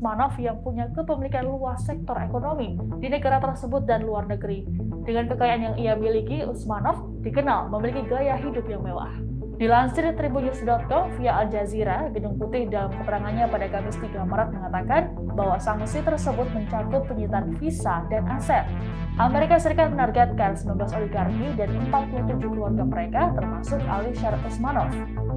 Usmanov yang punya kepemilikan luas sektor ekonomi di negara tersebut dan luar negeri. Dengan kekayaan yang ia miliki, Usmanov dikenal memiliki gaya hidup yang mewah. Dilansir tribunnews.com via Al Jazeera, Gedung Putih dalam keterangannya pada Kamis 3 Maret mengatakan bahwa sanksi tersebut mencakup penyitaan visa dan aset. Amerika Serikat menargetkan 19 oligarki dan 47 keluarga mereka termasuk Ali Shar Usmanov.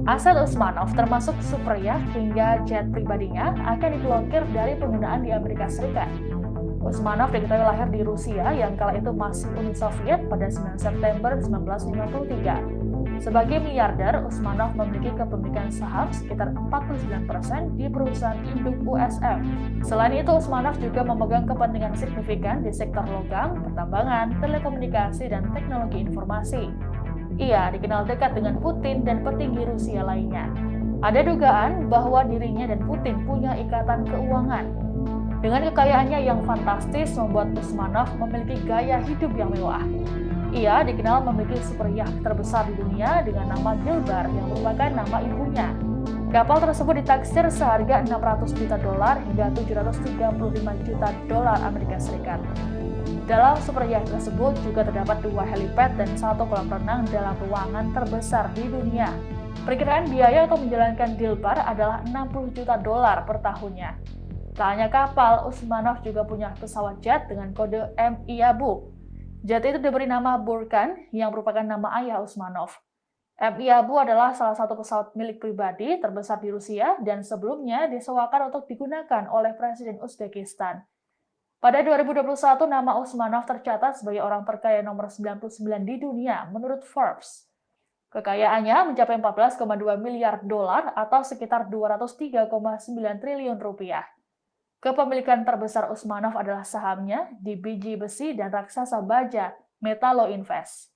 Aset Usmanov termasuk super yacht hingga jet pribadinya akan diblokir dari penggunaan di Amerika Serikat. Usmanov diketahui lahir di Rusia yang kala itu masih Uni Soviet pada 9 September 1953. Sebagai miliarder, Usmanov memiliki kepemilikan saham sekitar 49% di perusahaan induk USM. Selain itu, Usmanov juga memegang kepentingan signifikan di sektor logam, pertambangan, telekomunikasi, dan teknologi informasi. Ia dikenal dekat dengan Putin dan petinggi Rusia lainnya. Ada dugaan bahwa dirinya dan Putin punya ikatan keuangan. Dengan kekayaannya yang fantastis membuat Usmanov memiliki gaya hidup yang mewah. Ia dikenal memiliki super yacht terbesar di dunia dengan nama Dilbar yang merupakan nama ibunya. Kapal tersebut ditaksir seharga 600 juta dolar hingga 735 juta dolar Amerika Serikat. Dalam super yacht tersebut juga terdapat 2 helipad dan 1 kolam renang dalam ruangan terbesar di dunia. Perkiraan biaya untuk menjalankan Dilbar adalah 60 juta dolar per tahunnya. Tak hanya kapal, Usmanov juga punya pesawat jet dengan kode MI Abu. Jet itu diberi nama Burkan yang merupakan nama ayah Usmanov. MI Abu adalah salah satu pesawat milik pribadi terbesar di Rusia dan sebelumnya disewakan untuk digunakan oleh Presiden Uzbekistan. Pada 2021, nama Usmanov tercatat sebagai orang terkaya nomor 99 di dunia menurut Forbes. Kekayaannya mencapai 14,2 miliar dolar atau sekitar 203,9 triliun rupiah. Kepemilikan terbesar Usmanov adalah sahamnya di biji besi dan raksasa baja Metallo Invest.